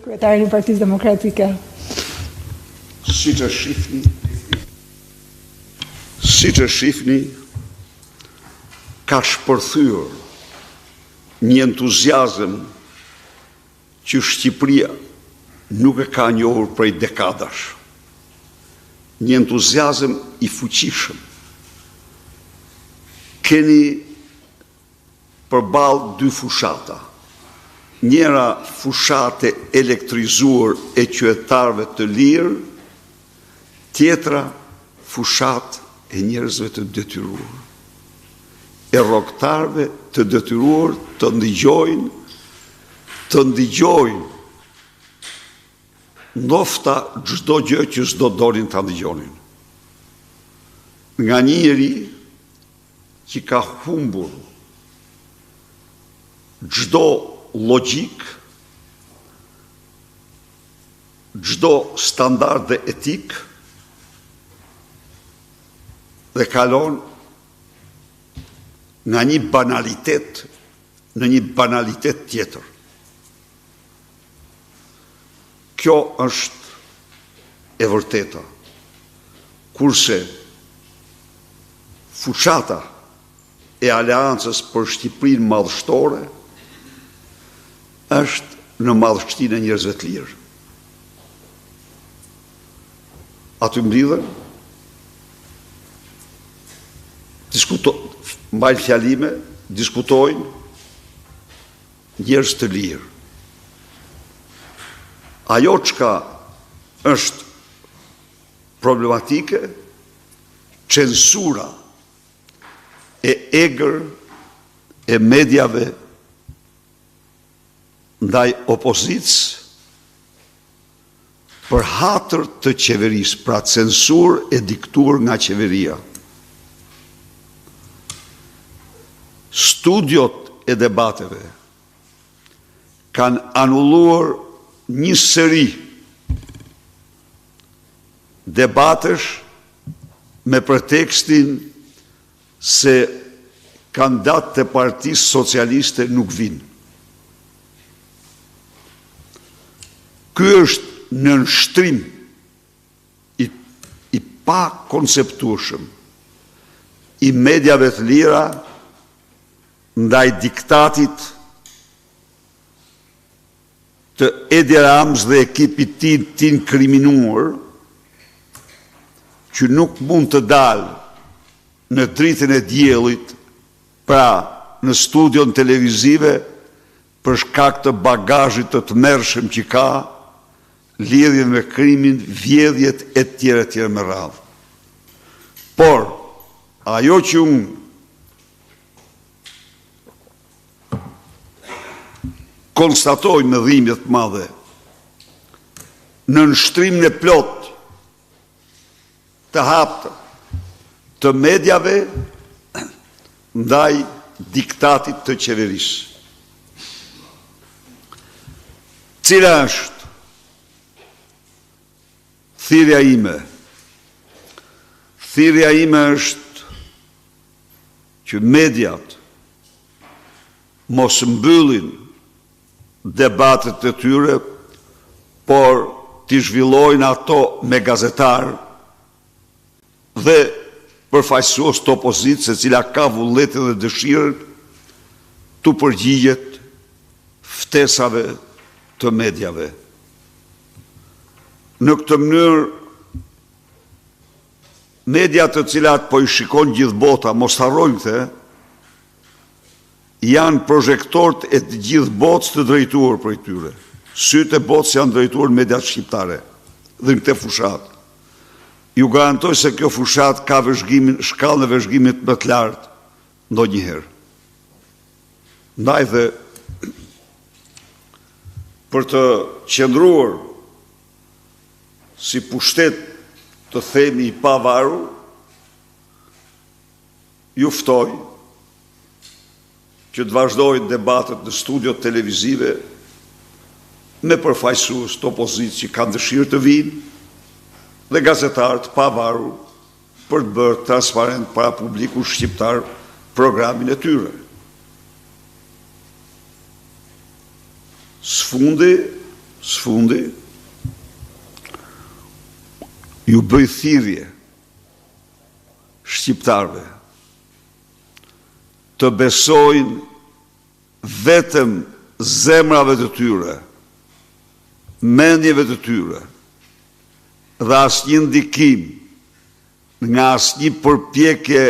Kryetarin e Partisë Demokratike. Siç e shifni, ka shpërthyer një entuziazëm që Shqipëria nuk e ka njohur prej dekadash. Një entuziazëm i fuqishëm. Keni përballë dy fushata. Njëra fushate elektrizuar e qytetarëve të lirë, tjetra fushat e njerëzve të detyruar, e rrogtarëve të detyruar të ndigjojnë ndofta çdo gjë që s'do donin ta ndigjonin. Nga një njeri që ka humbur çdo logjik, çdo standard dhe etik, dhe kalon nga një banalitet në një banalitet tjetër. Kjo është e vërteta. Kurse fushata e Aleancës për Shqipërinë madhështore është në madhështinë e njerëzve të lirë. Aty mblidhen, mbajnë fjalime, diskutojnë njerëz të lirë. Ajo çka është problematike, censura e egër e mediave ndaj opozicës për hatër të qeverisë, pra censur e diktuar nga qeveria. Studiot e debateve kanë anulluar një seri debatesh me pretekstin se kandidat të Partisë Socialiste nuk vinë. Ky është në nënshtrim i pa konceptueshëm i mediave të lira ndaj diktatit të Edi Ramës dhe ekipit të inkriminuar, që nuk mund të dalë në dritën e diellit, pra në studion televizive, për shkak të bagazhit të tmerrshëm që ka, lidhje me krimin, vjedhjet e tjera me radhë. Por ajo që unë konstatoj me dhimbje të madhe në nënshtrimin e plot të haptë të mediave ndaj diktatit të qeverisë. Cila është thirrja ime? Thirrja ime është që mediat mos mbyllin debatet e tyre, por t'i zhvillojnë ato me gazetar dhe përfaqësues të opozicës, e cila ka vullnetin dhe dëshirën të përgjigjet ftesave të mediave. Në këtë mënyrë, mediat të cilat po i shikon gjithë bota, mos harrojmë këtë, janë projektorët e të gjithë botës të drejtuar për i tyre. Sytë e botës janë drejtuar mediat shqiptare dhe në këte fushat. Ju garantoj se kjo fushat ka shkallën e vëzhgimit më të lartë ndonjëherë. Ndaj dhe për të qëndruar si pushtet të themi i pavarur, ju ftoj që të vazhdojnë debatet në studiot televizive me përfaqësues të opozicës që kanë dëshirë të vinë dhe gazetarët pavarur për të bërë transparent para publiku shqiptar programin e tyre. Sfundi së fundi, ju bëj thirrje shqiptarëve të besojnë vetëm zemrave të tyre, mendjeve të tyre, dhe asnjë ndikim nga asnjë përpjekje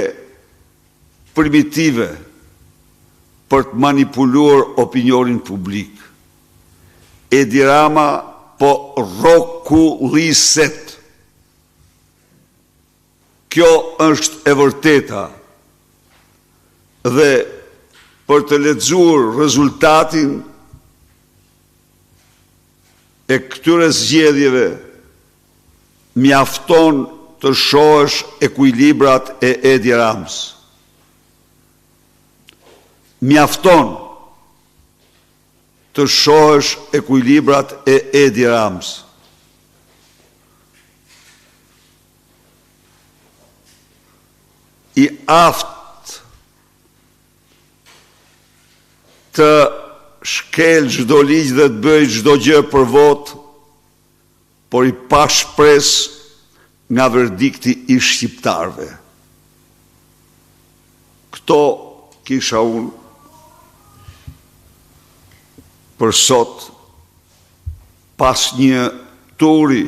primitive për të manipuluar opinionin publik. Edi Rama po rrokulliset. Kjo është e vërteta dhe për të lexuar rezultatin e këtyre zgjedhjeve mjafton të shohësh ekuilibrat e Edi Ramës. Mjafton të shohësh ekuilibrat e Edi Ramës. I aft të shkel çdo ligj dhe të bëj çdo gjë për vot, por i pa shpresë nga verdikti i shqiptarëve. Këto kisha unë për sot, pas një turi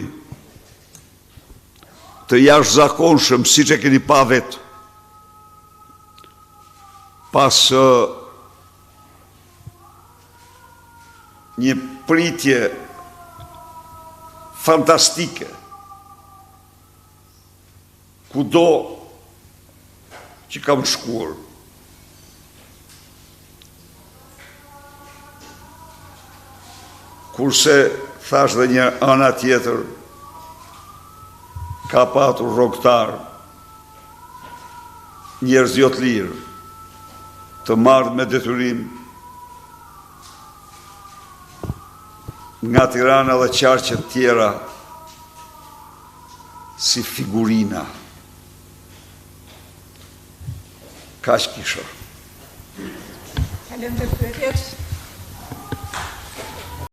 të jashtëzakonshëm siç e keni pa vetë, pas një pritje fantastike, kudo që kam shkuar. Kurse, thash dhe një ana tjetër, ka patur rrogtar, njerëz jo të lirë, të marrë me detyrim nga Tirana dhe qarqet tjera si figurina. Kaq kisha. Kalojmë te pyetjet.